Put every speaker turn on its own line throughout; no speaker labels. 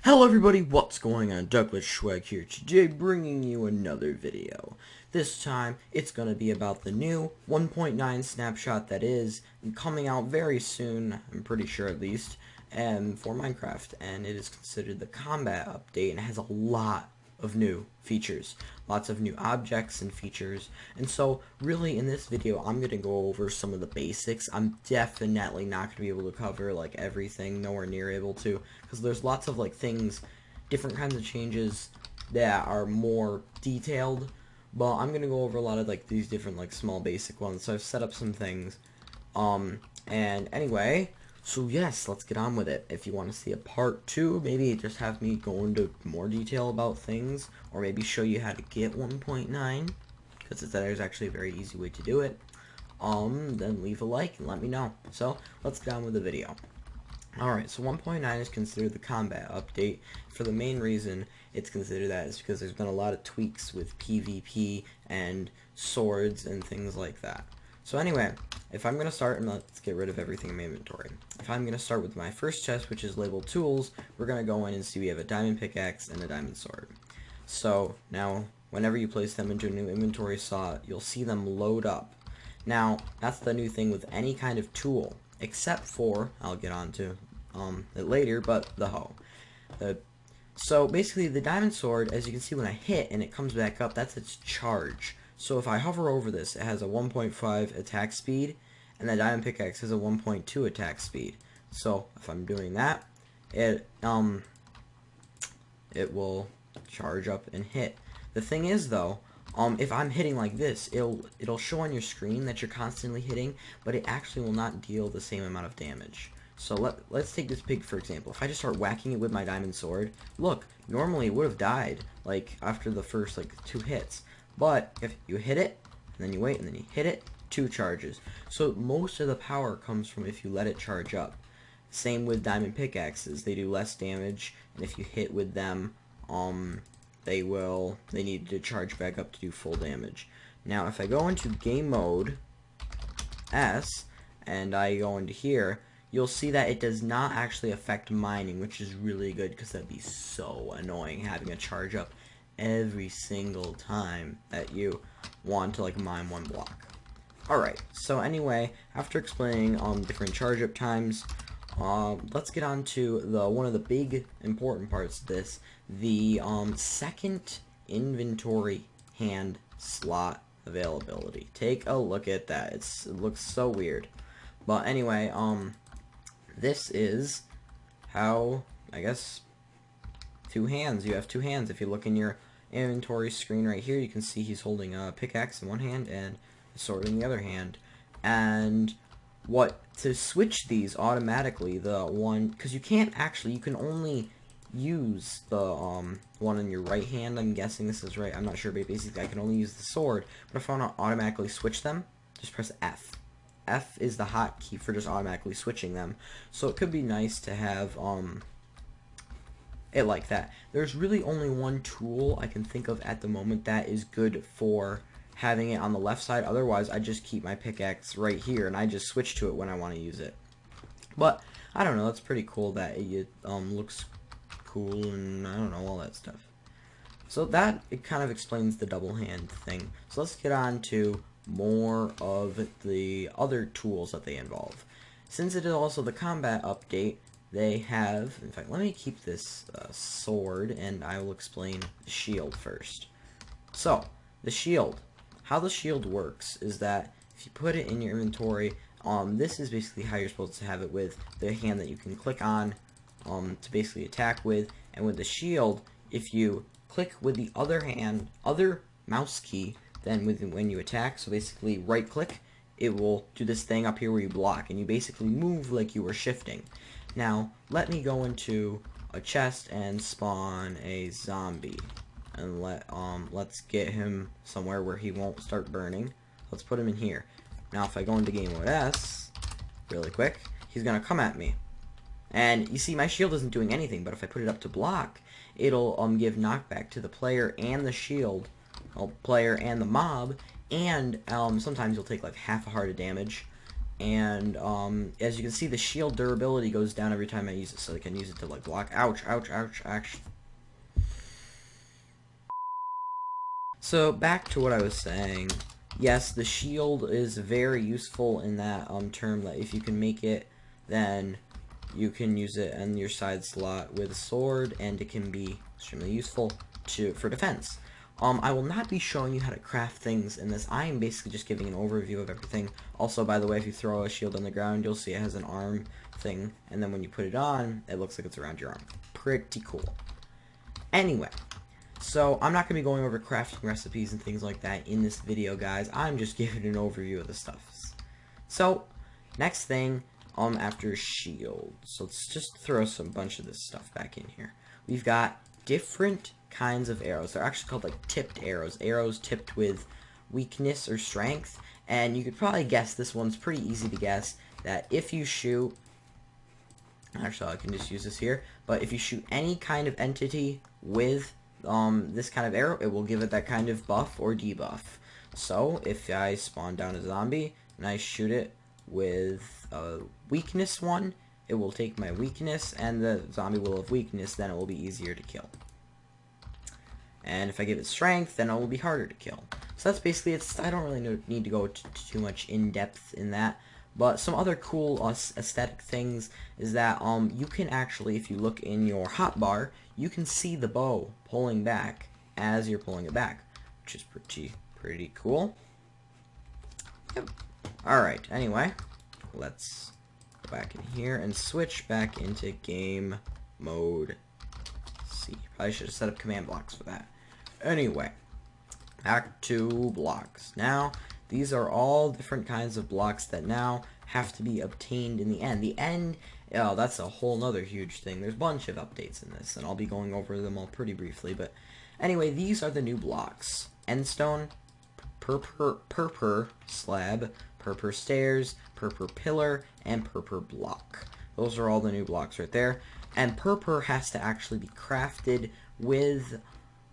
Hello everybody, what's going on? Ducklet Swag here today, bringing you another video. This time, it's going to be about the new 1.9 snapshot that is coming out very soon, I'm pretty sure at least, for Minecraft, and it is considered the combat update, and it has a lot of new features, lots of new objects and features. And so really in this video I'm going to go over some of the basics. I'm definitely not going to be able to cover like everything, nowhere near able to, because there's lots of like things, different kinds of changes that are more detailed, but I'm going to go over a lot of like these different like small basic ones. So I've set up some things, and anyway, so yes, let's get on with it. If you want to see a part 2, maybe just have me go into more detail about things, or maybe show you how to get 1.9, because there's actually a very easy way to do it, then leave a like and let me know. So, let's get on with the video. Alright, so 1.9 is considered the combat update. For the main reason it's considered that is because there's been a lot of tweaks with PvP and swords and things like that. So anyway, if I'm going to start, and let's get rid of everything in my inventory. If I'm going to start with my first chest, which is labeled tools, we're going to go in and see we have a diamond pickaxe and a diamond sword. So now, whenever you place them into a new inventory slot, you'll see them load up. Now, that's the new thing with any kind of tool, except for, I'll get on to it later, but the hoe. So basically the diamond sword, as you can see when I hit and it comes back up, that's its charge. So if I hover over this, it has a 1.5 attack speed, and the diamond pickaxe has a 1.2 attack speed. So if I'm doing that, it will charge up and hit. The thing is though, if I'm hitting like this, it'll show on your screen that you're constantly hitting, but it actually will not deal the same amount of damage. So let's take this pig for example. If I just start whacking it with my diamond sword, look, normally it would have died like after the first like 2 hits. But if you hit it, and then you wait, and then you hit it, 2 charges. So most of the power comes from if you let it charge up. Same with diamond pickaxes. They do less damage, and if you hit with them, they need to charge back up to do full damage. Now, if I go into game mode S, and I go into here, you'll see that it does not actually affect mining, which is really good, because that'd be so annoying having a charge up every single time that you want to like mine one block. Alright, so anyway, after explaining different charge up times, let's get on to one of the big important parts of this, the second inventory hand slot availability. Take a look at that. It looks so weird. But anyway, this is how, I guess, 2 hands. You have 2 hands. If you look in your inventory screen right here, you can see he's holding a pickaxe in one hand and a sword in the other hand. And to switch these automatically, because you can't actually, you can only use the one in your right hand. I'm guessing this is right, I'm not sure, but basically I can only use the sword. But if I want to automatically switch them, just press F. F is the hotkey for just automatically switching them. So it could be nice to have it like that. There's really only one tool I can think of at the moment that is good for having it on the left side. Otherwise, I just keep my pickaxe right here and I just switch to it when I want to use it. But I don't know, it's pretty cool that it looks cool and I don't know, all that stuff. So that, it kind of explains the double hand thing. So let's get on to more of the other tools that they involve. Since it is also the combat update, they have, in fact, let me keep this sword, and I will explain the shield first. So, the shield. How the shield works is that if you put it in your inventory, this is basically how you're supposed to have it with the hand that you can click on to basically attack with, and with the shield, if you click with the other mouse key, then when you attack, so basically right click, it will do this thing up here where you block, and you basically move like you were shifting. Now, let me go into a chest and spawn a zombie. And let's get him somewhere where he won't start burning. Let's put him in here. Now, if I go into game mode S, really quick, he's gonna come at me. And you see, my shield isn't doing anything, but if I put it up to block, it'll give knockback to the player and the shield, player and the mob, and sometimes you'll take like half a heart of damage. And as you can see, the shield durability goes down every time I use it, so I can use it to like block. Ouch, ouch, ouch, ouch. So back to what I was saying. Yes, the shield is very useful in that term that if you can make it, then you can use it in your side slot with a sword, and it can be extremely useful for defense. I will not be showing you how to craft things in this. I am basically just giving an overview of everything. Also, by the way, if you throw a shield on the ground, you'll see it has an arm thing, and then when you put it on, it looks like it's around your arm. Pretty cool. Anyway, so I'm not going to be going over crafting recipes and things like that in this video, guys. I'm just giving an overview of the stuff. So, next thing, after shield. So let's just throw some bunch of this stuff back in here. We've got different kinds of arrows. They're actually called like tipped arrows. Arrows tipped with weakness or strength. And you could probably guess, this one's pretty easy to guess, that if you shoot, actually I can just use this here, but if you shoot any kind of entity with this kind of arrow, it will give it that kind of buff or debuff. So if I spawn down a zombie and I shoot it with a weakness one, it will take my weakness, and the zombie will have weakness, then it will be easier to kill. And if I give it strength, then it will be harder to kill. So that's basically it. I don't really need to go too much in depth in that. But some other cool aesthetic things is that you can actually, if you look in your hotbar, you can see the bow pulling back as you're pulling it back, which is pretty cool. Yep. Alright, anyway, let's go back in here and switch back into game mode C. Probably should have set up command blocks for that. Anyway, back to blocks. Now, these are all different kinds of blocks that now have to be obtained in the end. The end, oh, that's a whole nother huge thing. There's a bunch of updates in this, and I'll be going over them all pretty briefly. But anyway, these are the new blocks. Endstone, purpur slab, purpur stairs, purpur pillar, and purpur block. Those are all the new blocks right there. And purpur has to actually be crafted with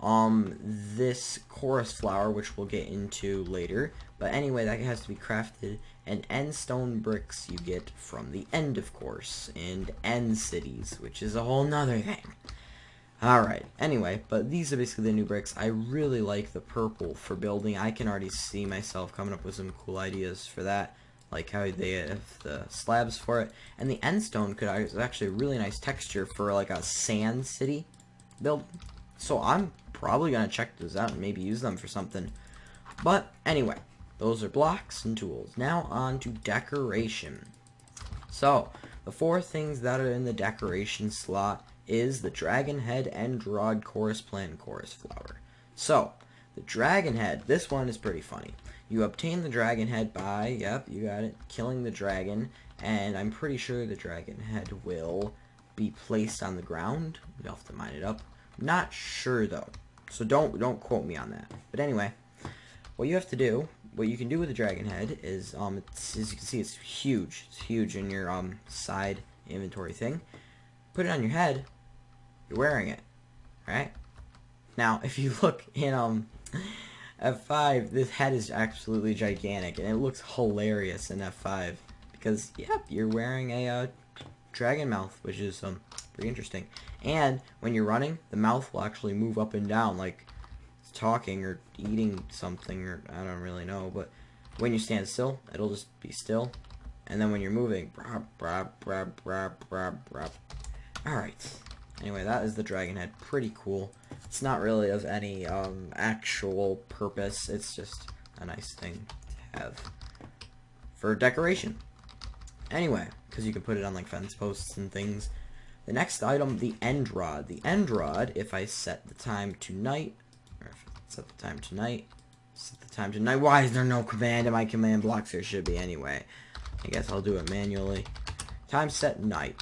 this chorus flower, which we'll get into later. But anyway, that has to be crafted, and end stone bricks you get from the end, of course, and end cities, which is a whole nother thing. Alright, anyway, but these are basically the new bricks. I really like the purple for building. I can already see myself coming up with some cool ideas for that, like how they have the slabs for it. And the end stone is actually a really nice texture for like a sand city build. So I'm probably going to check those out and maybe use them for something. But anyway, those are blocks and tools. Now on to decoration. So, the four things that are in the decoration slot is the dragon head, end rod, chorus plant, chorus flower. So, the dragon head, this one is pretty funny. You obtain the dragon head by, yep, you got it, killing the dragon, and I'm pretty sure the dragon head will be placed on the ground. You'll have to mine it up. Not sure though, so don't quote me on that. But anyway, what you have to do, what you can do with the dragon head is, as you can see, it's huge. It's huge in your side inventory thing. Put it on your head. You're wearing it, right? Now, if you look in F5, this head is absolutely gigantic, and it looks hilarious in F5 because, yep, you're wearing a dragon mouth, which is pretty interesting. And when you're running, the mouth will actually move up and down like it's talking or eating something, or I don't really know. But when you stand still, it'll just be still. And then when you're moving, alright. Anyway, that is the dragon head. Pretty cool. It's not really of any actual purpose. It's just a nice thing to have for decoration. Anyway, because you can put it on like fence posts and things. The next item, the end rod. The end rod, if I set the time to night, or if I set the time to night, why is there no command in my command blocks? There should be anyway. I guess I'll do it manually. Time set night.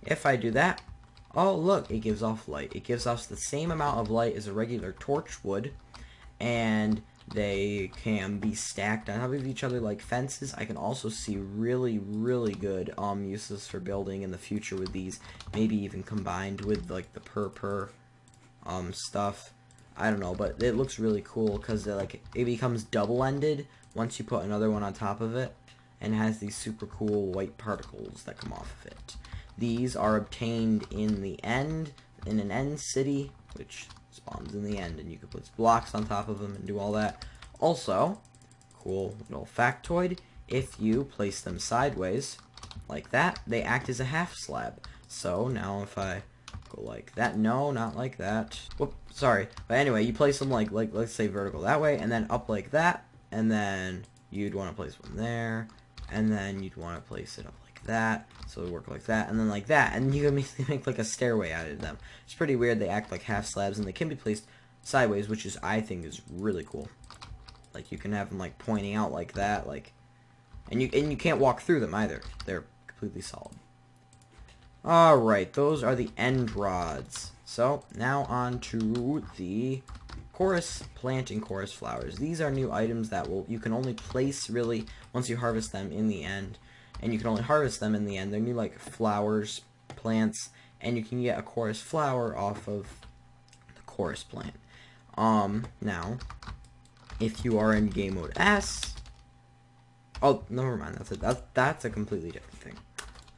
If I do that, oh look, it gives off light. It gives off the same amount of light as a regular torch would, and they can be stacked on top of each other like fences. I can also see really, really good uses for building in the future with these. Maybe even combined with like the purpur stuff. I don't know, but it looks really cool because it becomes double-ended once you put another one on top of it. and has these super cool white particles that come off of it. These are obtained in the end, in an end city, which spawns in the end, and you can put blocks on top of them and do all that. Also, cool little factoid, if you place them sideways, like that, they act as a half slab. So now if I go like that, no, not like that. Whoop, sorry. But anyway, you place them like let's say vertical that way, and then up like that, and then you'd want to place one there, and then you'd want to place it up like that, so it work like that, and then like that, and you can make like a stairway out of them. It's pretty weird. They act like half slabs, and they can be placed sideways, which is, I think, is really cool. Like you can have them like pointing out like that, like, and you can't walk through them either. They're completely solid. Alright, those are the end rods. So, now on to the chorus plant and chorus flowers. These are new items that you can only place really once you harvest them in the end. And you can only harvest them in the end. They're new like flowers, plants, and you can get a chorus flower off of the chorus plant. Now, if you are in game mode S, oh, never mind, that's a completely different thing.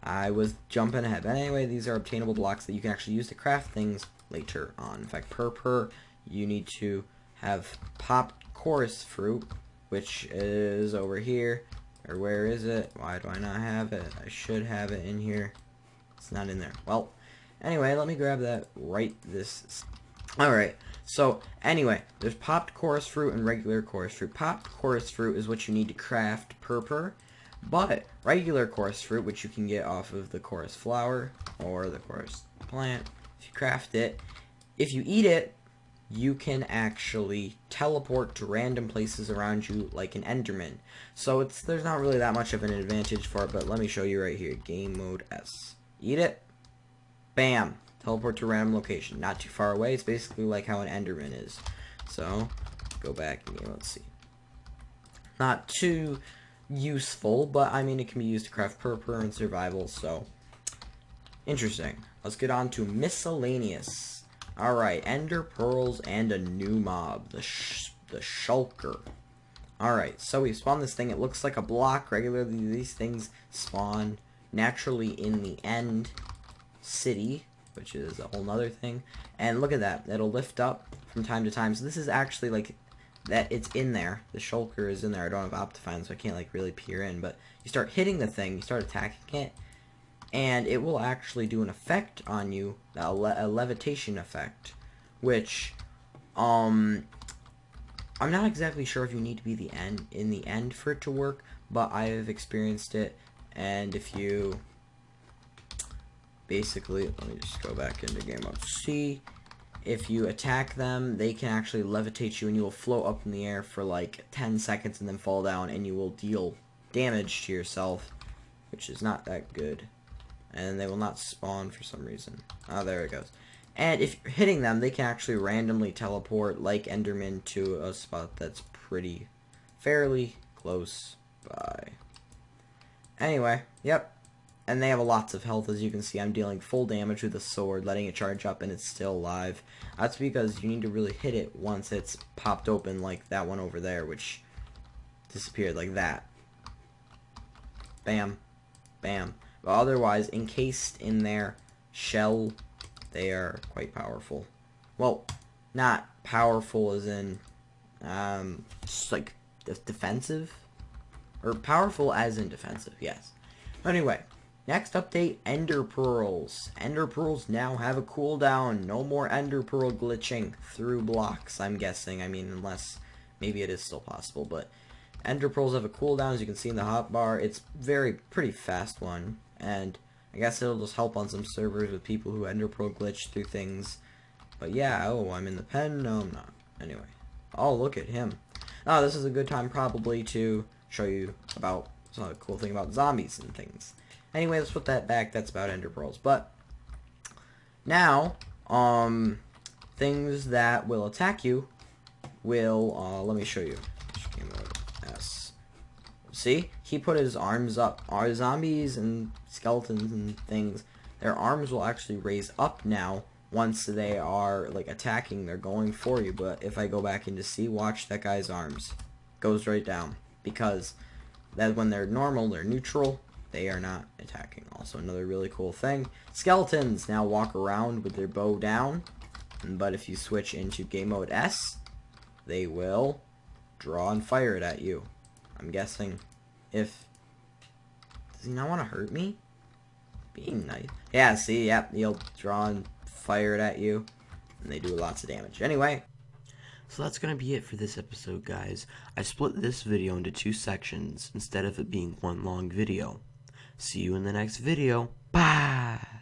I was jumping ahead. But anyway, these are obtainable blocks that you can actually use to craft things later on. In fact, per you need to have popped chorus fruit, which is over here. Or where is it? Why do I not have it? I should have it in here. It's not in there. Well, anyway, let me grab that right this. Alright, so anyway, there's popped chorus fruit and regular chorus fruit. Popped chorus fruit is what you need to craft per. But regular chorus fruit, which you can get off of the chorus flower or the chorus plant, if you craft it, if you eat it, you can actually teleport to random places around you like an Enderman. So there's not really that much of an advantage for it, but let me show you right here. Game mode S. Eat it. Bam. Teleport to a random location. Not too far away. It's basically like how an Enderman is. So, go back and let's see. Not too useful, but I mean it can be used to craft per and survival, so interesting. Let's get on to miscellaneous. Alright, ender pearls and a new mob, the shulker. Alright, so we spawned this thing. It looks like a block. Regularly these things spawn naturally in the end city, which is a whole nother thing. And look at that, it'll lift up from time to time. So this is actually like that, it's in there. The shulker is in there. I don't have Optifine, so I can't like really peer in, but you start hitting the thing, you start attacking it, and it will actually do an effect on you, a levitation effect, which I'm not exactly sure if you need to be in the end for it to work, but I have experienced it. And if you basically, let me just go back into game mode C. If you attack them, they can actually levitate you, and you will float up in the air for like 10 seconds and then fall down, and you will deal damage to yourself, which is not that good. And they will not spawn for some reason. Oh, there it goes. And if you're hitting them, they can actually randomly teleport like Enderman to a spot that's fairly close by. Anyway, yep. And they have lots of health, as you can see. I'm dealing full damage with a sword, letting it charge up, and it's still alive. That's because you need to really hit it once it's popped open, like that one over there, which disappeared like that. Bam. Bam. But otherwise, encased in their shell, they are quite powerful. Well, not powerful as in, just like defensive? Or powerful as in defensive, yes. Anyway. Next update, Ender Pearls. Ender Pearls now have a cooldown. No more Ender Pearl glitching through blocks, I'm guessing. I mean, unless maybe it is still possible, but Ender Pearls have a cooldown, as you can see in the hotbar. It's pretty fast one, and I guess it'll just help on some servers with people who Ender Pearl glitch through things. But yeah, oh, I'm in the pen? No, I'm not. Anyway. Oh, look at him. Oh, this is a good time probably to show you about some cool thing about zombies and things. Anyway, let's put that back. That's about Ender Pearls. But now, things that will attack you will, let me show you. S. See? He put his arms up. Our zombies and skeletons and things, their arms will actually raise up now once they are, like, attacking. They're going for you. But if I go back into C, watch that guy's arms. Goes right down. Because that when they're normal, they're neutral, they are not attacking. Also, another really cool thing, skeletons now walk around with their bow down, but if you switch into game mode S, they will draw and fire it at you. I'm guessing if... Does he not want to hurt me? Being nice. Yeah, see, yep, he'll draw and fire it at you, and they do lots of damage. Anyway, so that's going to be it for this episode, guys. I split this video into 2 sections instead of it being one long video. See you in the next video. Bye!